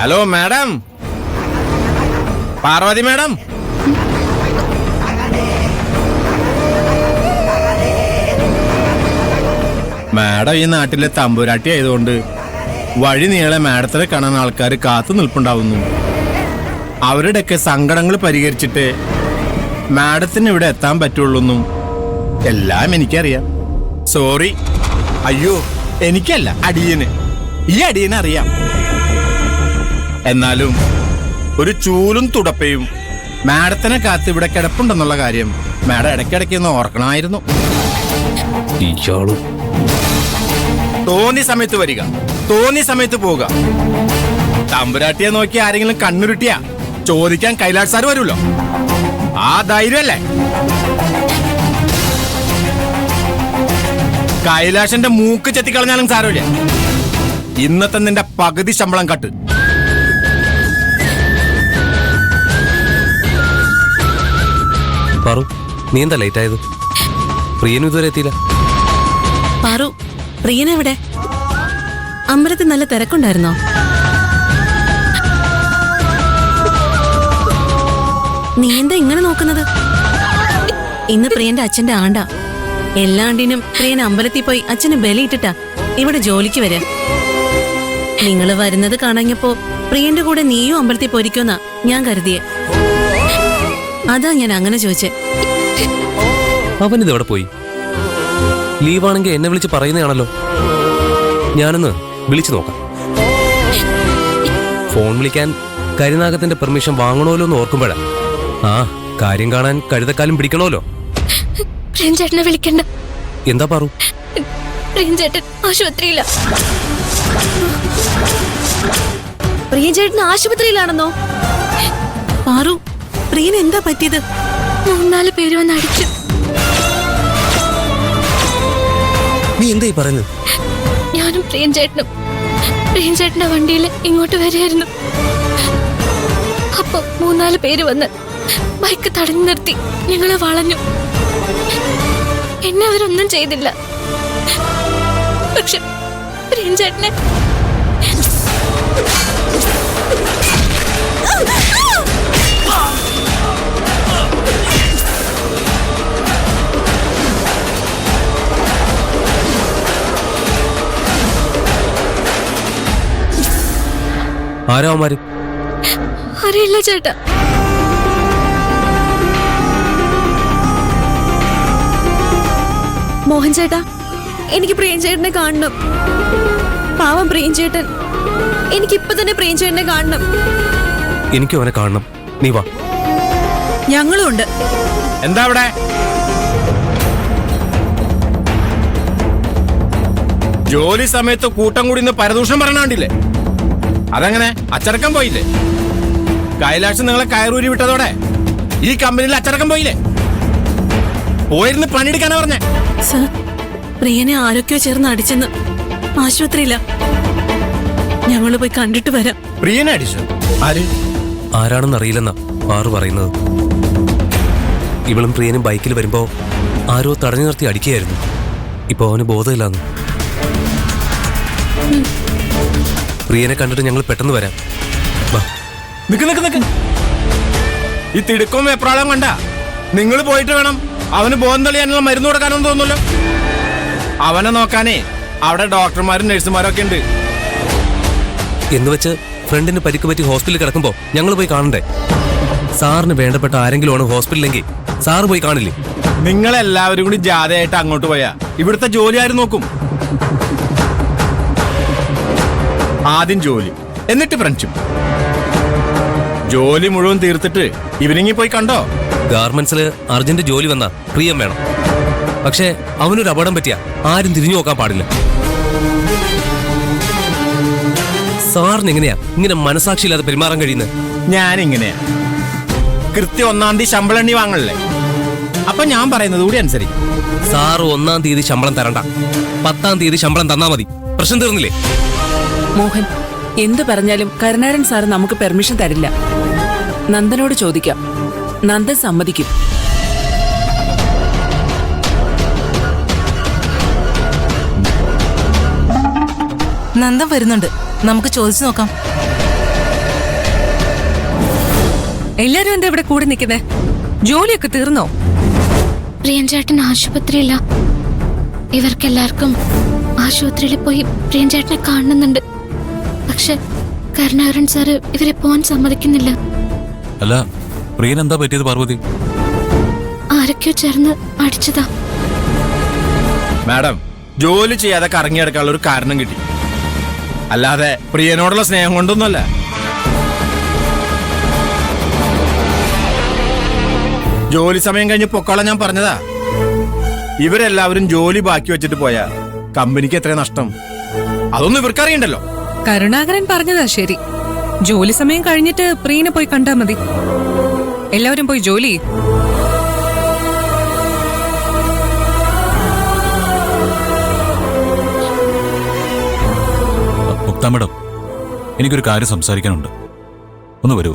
Hello madam, Parvathi madam. Madam ഈ നാട്ടിലെ തമ്പുരാട്ടി ആയതുകൊണ്ട് വഴി നീളെ മാഡത്തിനെ കാണാൻ ആൾക്കാർ കാത്തു നിൽപ്പുണ്ടാവുന്നു. അവരുടെയൊക്കെ സങ്കടങ്ങൾ പരിഹരിച്ചിട്ട് മാഡത്തിന് ഇവിടെ എത്താൻ പറ്റുള്ളൂന്നും എല്ലാം എനിക്കറിയാം. സോറി. അയ്യോ, എനിക്കല്ല, അടിയന്. ഈ അടിയനെ അറിയാം. എന്നാലും ഒരു ചൂലും തുടപ്പയും മാഡത്തിനെ കാത്ത് ഇവിടെ കിടപ്പുണ്ടെന്നുള്ള കാര്യം മാഡം ഇടയ്ക്കിടയ്ക്ക് ഒന്ന് ഓർക്കണമായിരുന്നു. തോന്നിയ സമയത്ത് വരിക, തോന്നിയ സമയത്ത് പോവുക. തമ്പുരാട്ടിയെ നോക്കി ആരെങ്കിലും കണ്ണുരുട്ടിയാ ചോദിക്കാൻ കൈലാഷ് സാർ വരുമല്ലോ. ആ ധൈര്യമല്ലേ? കൈലാഷന്റെ മൂക്ക് ചെത്തിക്കളഞ്ഞാലും സാരമില്ല. ഇന്നത്തെ നിന്റെ പകുതി ശമ്പളം കട്ട്. പാറു, നീ എന്താ ലേറ്റ് ആയത്? പ്രിയനും ഇതുവരെ എത്തിയില്ല. പാറു, പ്രിയനെവിടെ? അമ്പലത്തിൽ നല്ല തിരക്കുണ്ടായിരുന്നോ? നീ എന്താ ഇങ്ങനെ നോക്കുന്നത്? ഇന്ന് പ്രിയന്റെ അച്ഛന്റെ ആണ്ടാ. എല്ലാ ആണ്ടിനും പ്രിയൻ അമ്പലത്തിൽ പോയി അച്ഛന് ബലിയിട്ടിട്ടാ ഇവിടെ ജോലിക്ക് വരാ. നിങ്ങള് വരുന്നത് കാണാഞ്ഞപ്പോ പ്രിയന്റെ കൂടെ നീയും അമ്പലത്തിൽ പോയിരിക്കുമെന്നാ ഞാൻ കരുതിയേ. അതാ ഞാൻ അങ്ങനെ ചോദിച്ചേ. അവനിത് എവിടെ പോയി? ലീവാണെങ്കിൽ എന്നെ വിളിച്ച് പറയുന്നതാണല്ലോ. ഞാനൊന്ന് വിളിച്ചു നോക്കാം. ഫോൺ വിളിക്കാൻ കരിനാഗത്തിന്റെ പെർമിഷൻ വാങ്ങണമല്ലോ എന്ന് ഓർക്കുമ്പോഴാ. ആ കാര്യം കാണാൻ കഴുതക്കാലം പിടിക്കണമല്ലോ. ചേട്ടനെ വിളിക്കണ്ട. എന്താ പാറു? ചേട്ടൻ ആശുപത്രിയില. പ്രിയൻചേട്ടൻ ആശുപത്രിയിലാണെന്നോ? പാറു, പ്രിയൻ എന്താ പറ്റിയത്? 3-4 പേര് വന്ന് അടിച്ചു. നീ എന്തായി പറയുന്നത്? ഞാനും പ്രിയൻചേട്ടന്റെ വണ്ടിയിൽ ഇങ്ങോട്ട് വരികയായിരുന്നു. അപ്പൊ 3-4 പേര് വന്ന് ബൈക്ക് തടഞ്ഞു നിർത്തി ഞങ്ങളെ വളഞ്ഞു. എന്നെ അവരൊന്നും ചെയ്തില്ല. പക്ഷെ പ്രിയൻചേട്ടനെ ആരാ അവന്മാര്? അറിയില്ല ചേട്ടാ. മോഹൻ ചേട്ടാ, എനിക്ക് പ്രിയൻചേട്ടനെ കാണണം. പാവം പ്രിയൻചേട്ടൻ. എനിക്കിപ്പൊ തന്നെ പ്രിയൻചേട്ടനെ കാണണം. എനിക്കും അവനെ കാണണം. നീ വാ. ഞങ്ങളും ഉണ്ട്. എന്താ അവിടെ? ജോലി സമയത്ത് കൂട്ടം കൂടി ഇന്ന് പരദൂഷണം പറഞ്ഞാണ്ടില്ലേ? അതെങ്ങനെ? അച്ചടക്കം പോയില്ലേ? കൈലാഷ് നിങ്ങളെ കയറൂരി വിട്ടതോടെ ഈ കമ്പനിയിൽ അച്ചടക്കം പോയില്ലേ? പോയിരുന്ന് പണിയെടുക്കാനാ പറഞ്ഞേ. സർ, പ്രിയനെ ആരൊക്കെയോ ചേർന്ന് അടിച്ചെന്ന് ആശുപത്രിയില്ല. ഞങ്ങള് പോയി കണ്ടിട്ട് വരാം. പ്രിയനെ അടിച്ചു? ആര്? ആരാണെന്ന് അറിയില്ലെന്നാ പാറു പറയുന്നത്. ഇവളും പ്രിയനും ബൈക്കിൽ വരുമ്പോ ആരോ തടഞ്ഞു നിർത്തി അടിക്കുകയായിരുന്നു. ഇപ്പൊ അവന് ബോധമില്ലാന്ന്. പ്രിയനെ കണ്ടിട്ട് ഞങ്ങൾ പെട്ടെന്ന് വരാം. വാ. നിക്ക്. ഈ തിടുക്കവും എപ്രാളം കണ്ട നിങ്ങൾ പോയിട്ട് വേണം അവന് ബോധം തെളിയാനുള്ള മരുന്ന് കൊടുക്കാനൊന്നും തോന്നുമല്ലോ. അവനെ നോക്കാനേ അവിടെ ഡോക്ടർമാരും നഴ്സുമാരും ഒക്കെ ഉണ്ട്. എന്ന് വെച്ച് ഫ്രണ്ടിന് പരിക്ക് പറ്റി ഹോസ്പിറ്റലിൽ കിടക്കുമ്പോ ഞങ്ങൾ പോയി കാണണ്ടേ? സാറിന് വേണ്ടപ്പെട്ട ആരെങ്കിലും ആണ് ഹോസ്പിറ്റലിലെങ്കിൽ സാറ് പോയി കാണില്ലേ? നിങ്ങളെല്ലാവരും കൂടി ജാഥയായിട്ട് അങ്ങോട്ട് പോയാ ഇവിടുത്തെ ജോലി ആരും നോക്കും? ആദ്യം ജോലി, എന്നിട്ട് ഫ്രണ്ട്ഷിപ്പ്. ജോലി മുഴുവൻ തീർത്തിട്ട് ഇവനിങ്ങി പോയി കണ്ടോ? ഗാർമെന്റ്സിൽ അർജന്റ് ജോലി വന്നാ പ്രിയം വേണം. പക്ഷേ അവനൊരു അപകടം പറ്റിയാ ആരും തിരിഞ്ഞു നോക്കാൻ പാടില്ല. സാറിന് എങ്ങനെയാ ഇങ്ങനെ മനസാക്ഷിയില്ലാതെ പെരുമാറാൻ കഴിയുന്നത്? ഞാനിങ്ങനെയാ. കൃത്യം 1-ാം തീയതി ശമ്പളം എണ്ണി വാങ്ങണല്ലേ? അപ്പൊ ഞാൻ പറയുന്നത് കൂടി അനുസരിക്കും. സാറ് 1-ാം തീയതി ശമ്പളം തരണ്ട, 10-ാം തീയതി ശമ്പളം തന്നാ മതി. പ്രശ്നം തീർന്നില്ലേ? മോഹൻ, എന്തു പറഞ്ഞാലും കരുണാടൻ സാറ് നമുക്ക് പെർമിഷൻ തരില്ല. നന്ദനോട് ചോദിക്കാം. നന്ദൻ സമ്മതിക്കും. നന്ദൻ വരുന്നുണ്ട്, നമുക്ക് ചോദിച്ചു നോക്കാം. എല്ലാരും എന്താ ഇവിടെ കൂടെ നിൽക്കുന്നേ? ജോലിയൊക്കെ തീർന്നോ? പ്രിയൻചേട്ടൻ ആശുപത്രിയില്ല. ഇവർക്കെല്ലാവർക്കും ആശുപത്രിയിൽ പോയി പ്രിയൻചേട്ടനെ കാണുന്നുണ്ട്. പക്ഷെ കരുണാകരൻ സാറ് ഇവരെ പോവാൻ സമ്മതിക്കുന്നില്ല. അല്ല, പ്രിയൻ എന്താ പറ്റിയത് പാർവതി? ആരൊക്കെയോ ചേർന്ന് അടിച്ചതാ. മാഡം, ജോലി ചെയ്യാതെ കറങ്ങിയെടുക്കാനുള്ള ഒരു കാരണം കിട്ടി, അല്ലാതെ പ്രിയനോടുള്ള സ്നേഹം കൊണ്ടൊന്നുമല്ല. ജോലി സമയം കഴിഞ്ഞ് പൊക്കോളാൻ ഞാൻ പറഞ്ഞതാ. ഇവരെല്ലാവരും ജോലി ബാക്കി വെച്ചിട്ട് പോയാ കമ്പനിക്ക് എത്ര നഷ്ടം, അതൊന്നും ഇവർക്കറിയണ്ടല്ലോ. കരുണാകരൻ പറഞ്ഞതാ ശരി. ജോലി സമയം കഴിഞ്ഞിട്ട് പ്രിയനെ പോയി കണ്ടാ മതി. എല്ലാവരും പോയി ജോലി ചെയ്യ്. മുക്ത മേഡം, എനിക്കൊരു കാര്യം സംസാരിക്കാനുണ്ട്. ഒന്ന് വരൂ.